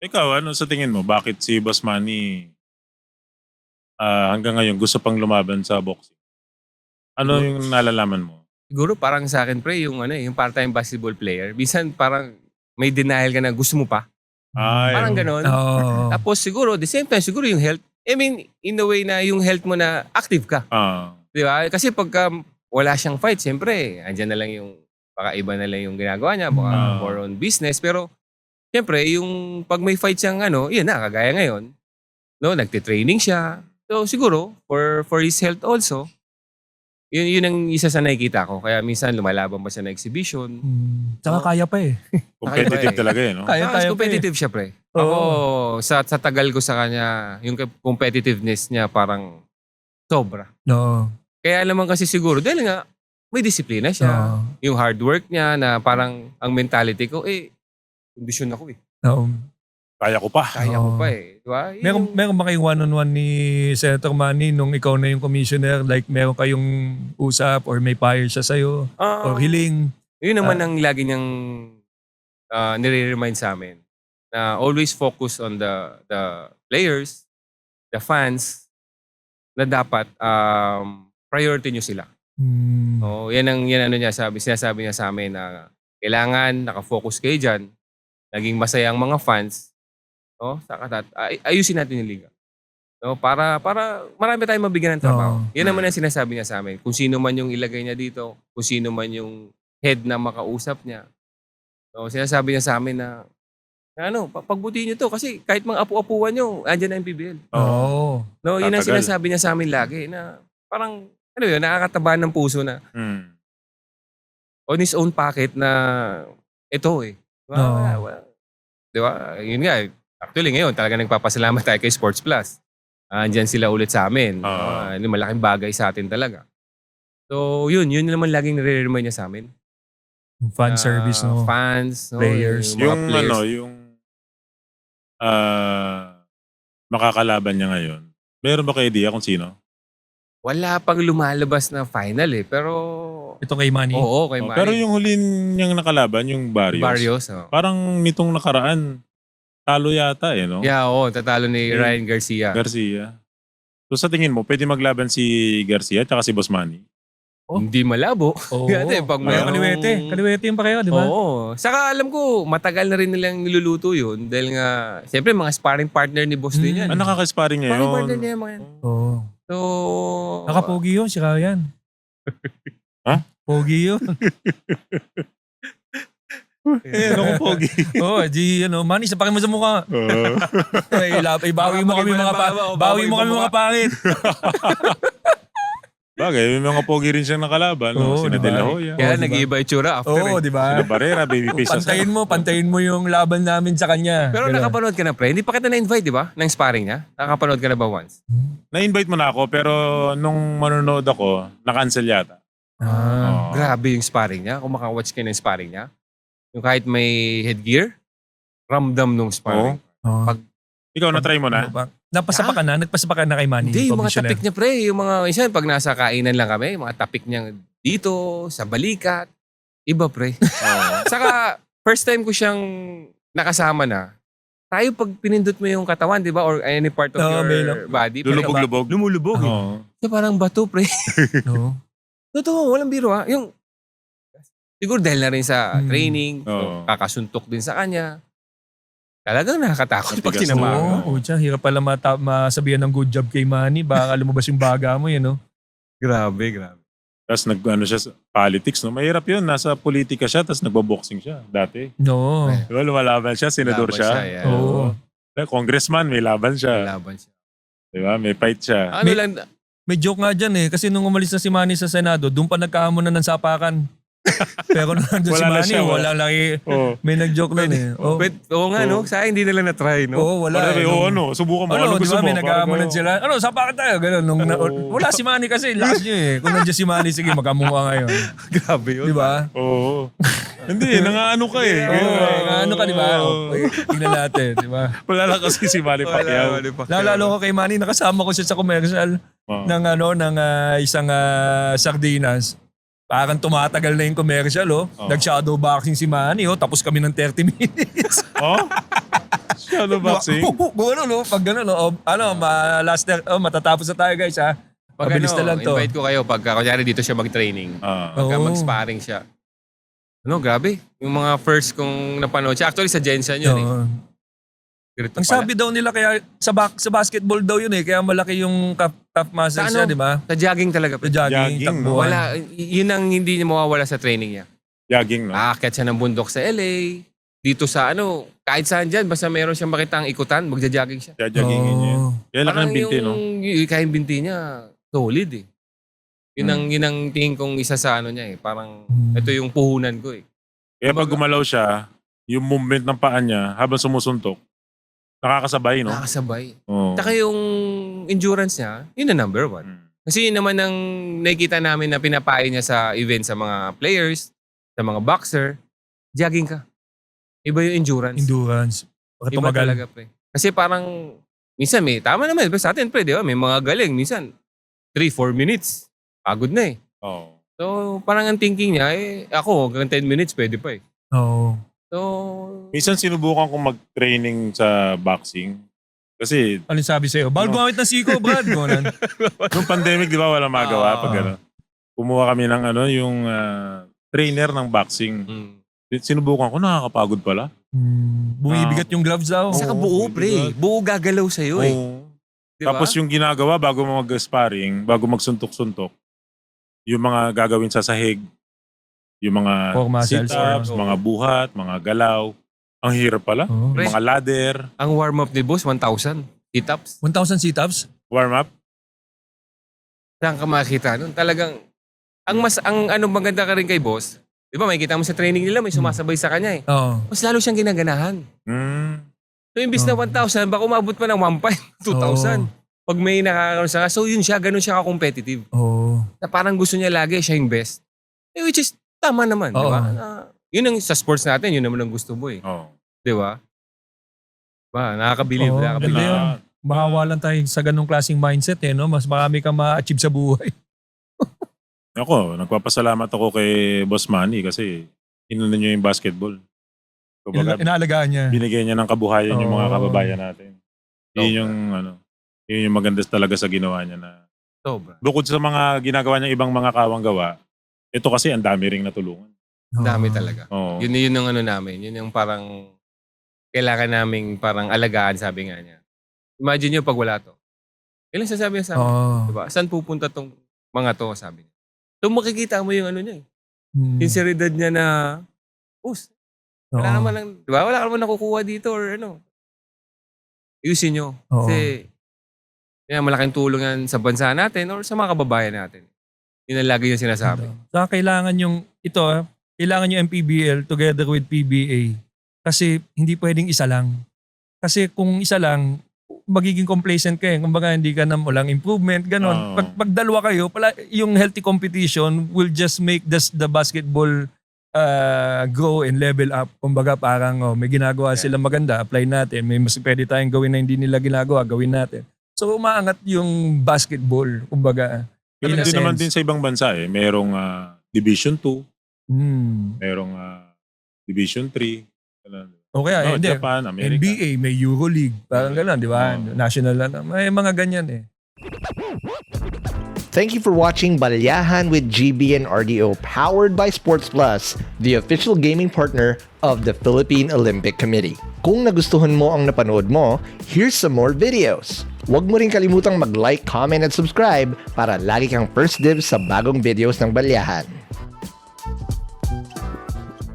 Ikaw, ano sa tingin mo? Bakit si Boss Manny hanggang ngayon gusto pang lumaban sa boxing? Ano Siguro, yung nalalaman mo? siguro parang sa akin pre, yung yung part-time basketball player. Minsan parang may denial ka na gusto mo pa. Ay, Parang oo. ganon. Oo. Tapos siguro, the same time, siguro yung health. I mean, in a way na yung health mo na active ka. Ah, Di ba? Kasi pagka wala siyang fight, siyempre, andyan na lang yung, baka iba na lang yung ginagawa niya, baka Ah. more on business. Pero, siyempre, yung pag may fight siyang yun na, kagaya ngayon, no, nagtitraining siya. So, siguro, for his health also, yun ang isa sa nakikita ko. Kaya minsan lumalaban pa siya na exhibition. Tsaka kaya pa eh. competitive talaga eh, no? Kaya Mas tayo competitive siya, pre. Oo. Ako, sa tagal ko sa kanya, yung competitiveness niya parang sobra. No. Kaya naman kasi siguro, dahil nga, may disiplina siya. Oo. Yung hard work niya na parang ang mentality ko, kondisyon ako eh. Oo. Kaya ko pa. Kaya ko Oo. pa eh. Diba? Meron ba kayong one-on-one ni Senator Manny nung ikaw na yung commissioner? Like meron kayong usap or may fire siya sa'yo? Or hiling? Yun naman ang lagi niyang nire-remind sa amin. Na always focus on the players, the fans, na dapat priority niyo sila. Oh, yan ang sinasabi niya sa amin na kailangan nakafocus kayo diyan, naging masaya ang mga fans, no? Saka ayusin natin yung liga. No, para marami tayong mabigyan ng trabaho. Oo. Yan naman ang sinasabi niya sa amin. Kung sino man yung ilagay niya dito, kung sino man yung head na makausap niya. No, sinasabi niya sa amin na pagbutihin niyo to kasi kahit mga apu-apuan niyo, andyan na yung PBL. Oo. No, yun ang Tatagal. sinasabi niya sa amin lagi na parang yun, nakakataba ng puso na Hmm. on his own pocket na ito eh. Diba? Oo. Diba? Yun nga, actually ngayon talaga nagpapasalamat tayo kay Sports Plus. Andyan sila ulit sa amin. Oo. Malaking bagay sa atin talaga. So yun naman laging nire-remind niya sa amin. Fan service, no? Fans, no? Players. Yung mga Yung players. yung makakalaban niya ngayon. Meron ba kayo idea kung sino? Wala pang lumalabas na final eh. Pero, Ito kay Manny. oo, kay Oh, Manny. pero yung huli niyang nakalaban, yung Barrios. Barrios, oh. Parang nitong nakaraan, talo yata eh, no? Yeah, oo, tatalo ni Eh, Ryan Garcia. Garcia. So sa tingin mo, pwede maglaban si Garcia at si Boss Manny? Hindi malabo. Oo. Dati, pag Kaya merong- Kaliwete yung pareho, di ba? Oo. Saka alam ko, matagal na rin nilang niluluto yun. Dahil nga, siyempre mga sparring partner ni Boss din yan. Ah, nakaka-sparring niya Sparring yun. partner niya mga yan. Oo. So, Nakapogi yun, si Ryan. Ha? Pogi yun. Eh, ano kung pogi? Oo, Manny, sapakin mo sa mukha. Bawi mo kami mga bawi mo kami mga pangit. Bagay, may mga pogi rin siyang nakalaban. No? Oo, Sina diba? De La Hoya. kaya diba? nag-iiba yung tsura after Oo, eh. di ba? Sina Barrera, Babyface. Pantayin mo yung laban namin sa kanya. Pero Ganun. nakapanood ka na, pre. Hindi pa kita na-invite, di ba? Ng sparring niya. Nakapanood ka na ba once? Na-invite mo na ako, pero nung manonood ako, na-cancel yata. Ah. Oo. Grabe yung sparring niya. Kung makawatch ka ng sparring niya. Yung kahit may headgear, ramdam nung sparring. Oo. Ikaw, na-try mo na? Napasapa ka na? Nagpasapa ka na kay Manny? Hindi, yung mga commissioner? tapik niya, pre. Yung mga, isa, pag nasa kainan lang kami, yung mga tapik niya dito, sa balikat. Iba, pre. Oo. Saka, first time ko siyang nakasama na, tayo pag pinindot mo yung katawan, di ba? Or any part of Oo, may your body. Lulubog-lubog. Lumulubog. eh. Oo. Siya parang bato, pre. Oo. Totoo, walang biro ha. Yung, siguro dahil na rin sa training, Oo. kakasuntok din sa kanya. Talagang nakakatakot pag Matigas tinamaan. Oo, tiyan. Hirap pala masabihan ng good job kay Manny. Baka lumabas yung baga mo yun, no? Grabe. Tapos siya sa politics, no? Mahirap yun. Nasa politika siya, tapos nagbo-boxing siya dati. No. Di ba, lumalaban siya, senador Laban siya. yeah. Oo. Congressman, may laban siya. Laban siya. Di ba, may fight siya. Ano lang, May joke nga dyan eh. Kasi nung umalis na si Manny sa Senado, doon pa nagkahamonan ng sapakan. Pero nung nandun si Wala na Manny, siya, wala laki. Oo. May nag-joke lang eh. Oh. oo nga, no? Sa akin, hindi nila na-try, no? Oo, wala. Wala, eh. subukan mo. Ano, Ano di gusto ba, mo? may naghahamonan Parang, sila. Ano, sapakan tayo. Ganun. Oo. Wala si Manny kasi, last nyo eh. Kung nandiyan si Manny, sige, magkamukha ngayon. Grabe yun. Di ba? Oo. Hindi, nangaano ka eh. Ano ka, di ba? Oo. Tingnan natin, di ba? Wala lang kasi si Manny Pacquiao. Lalo ko kay Manny, nakasama ko siya sa commercial Oo. ng isang sardinas. Parang tumatagal na yung commercial, oh. Oo. Nag-shadow boxing si Manny, oh. Tapos kami ng 30 minutes. Oh? Shadow boxing? Kung ano, no? Pag gano'n, no? Matatapos na tayo, guys, ha? Pag Mabilis na lang to. invite ko kayo pagka kunyari dito siya mag-training. Pagka Oo. mag-sparring siya. Grabe. Yung mga first kong napanood siya. Actually, sa Jensen yun Oo. Ganito Ang pala. sabi daw nila, kaya sa basketball daw yun eh. Kaya malaki yung calf muscles Sa niya, di ba? Sa jogging talaga. Sa jogging, Jogging, takbuhan. Wala, yun ang hindi niya mawawala sa training niya. Jogging, no? Aakyat siya ng bundok sa LA. Dito sa kahit saan dyan, basta meron siyang makita ang ikutan, magja-jogging siya. Joggingin niya. Oo. Kaya laki ng binti, no? Kaya yung binti niya, solid eh. Yun ang tingin kong isa sa niya eh. Parang, ito yung puhunan ko eh. Kaya pag gumalaw siya, yung movement ng paa niya habang sumusuntok, nakakasabay, no? Nakakasabay. Oo. Saka yung endurance niya, yun ang number one. Mm. Kasi yun naman ang nakikita namin na pinapayo niya sa event sa mga players, sa mga boxer, jogging ka. Iba yung endurance. Endurance. Baka Iba tumagal. talaga, pre. Kasi parang, minsan tama naman, sa atin, pre, di ba? May mga galing, minsan, 3-4 minutes, pagod na eh. Oo. So, parang ang thinking niya, ako, hanggang 10 minutes, pwede pa eh. Oo. So, Minsan sinubukan kong mag-training sa boxing. Kasi Alin sabi sa'yo? Bawal gumamit ng siko, Brad. Gano'n. nung pandemic, di ba, wala magawa pag ano. Kumuha kami ng yung trainer ng boxing. Sinubukan ko, nakakapagod pala. Bumibigat yung gloves daw. saka buo, pre. Buo gagalaw sa'yo eh. Oo. Di ba? Tapos yung ginagawa bago mag-sparring, bago magsuntok-suntok, yung mga gagawin sa sahig, yung mga Core muscles, sit-ups, or- mga buhat, mga galaw. Ang hirap pala. Oo. Pre. Mga ladder, Ang warm-up ni boss, 1,000 sit-ups. 1,000 sit-ups? warm-up. Saan ka makikita nun? Talagang, ang maganda ka rin kay boss, di ba, may kita mo sa training nila, may sumasabay sa kanya eh. Oo. Mas lalo siyang ginaganahan. So, imbis na 1,000, baka umabot pa ng 1,500, 2,000. Pag may nakakaroon sa so yun siya, ganun siya ka-competitive. Oo. Na parang gusto niya lagi, siya yung best. Which is, tama naman, di ba? Yun ang sa sports natin, yun naman ang gusto mo eh. Oh. Di ba? Nakakabilib, Oo, nakakabilib. ganda yun. Makawalan tayo sa ganung klaseng mindset eh, no? Mas marami kang ma-achieve sa buhay. Ako, nagpapasalamat ako kay Boss Manny kasi inuna niyo yung basketball. Kumbaga, Inaalagaan niya. binigyan niya ng kabuhayan yung mga Oo. kababayan natin. Yun yung yun yung maganda talaga sa ginawa niya na Sobra. bukod sa mga ginagawa niya ibang mga kawang gawa, ito kasi ang dami ring natulungan. Dami talaga. Oo. Yun ang namin. Yun yung parang kailangan naming parang alagaan, sabi nga niya. Imagine nyo pag wala to. Ilan sasabi niya sa amin? Oo. Diba? Saan pupunta tong mga to, sabi niya. So makikita mo yung niya eh. Sinceridad niya na, wala naman lang, diba? Wala ka naman nakukuha dito or Ayusin nyo. Oo. Kasi, malaking tulong yan sa bansa natin or sa mga kababayan natin. Yun ang lagi yung sinasabi. Saka kailangan yung kailangan yung MPBL together with PBA. Kasi hindi pwedeng isa lang. Kasi kung isa lang, magiging complacent ka eh. Kumbaga hindi ka na walang improvement, ganon. Oo. Pag dalawa kayo, yung healthy competition will just make the basketball grow and level up. Kumbaga parang may ginagawa sila maganda, apply natin. May mas pwede tayong gawin na hindi nila ginagawa, gawin natin. So umaangat yung basketball, kumbaga. Pero in a hindi naman sense. din sa ibang bansa eh. Merong Division 2, merong Division 3. O kaya, hindi. Japan, America. NBA, may Euroleague. Parang gano'n, di ba? Oo. National na. May mga ganyan eh. Thank you for watching Balyahan with GB and RDO, powered by Sports Plus, the official gaming partner of the Philippine Olympic Committee. Kung nagustuhan mo ang napanood mo, here's some more videos. Huwag mo rin kalimutang mag-like, comment at subscribe para lagi kang first dibs sa bagong videos ng Balyahan.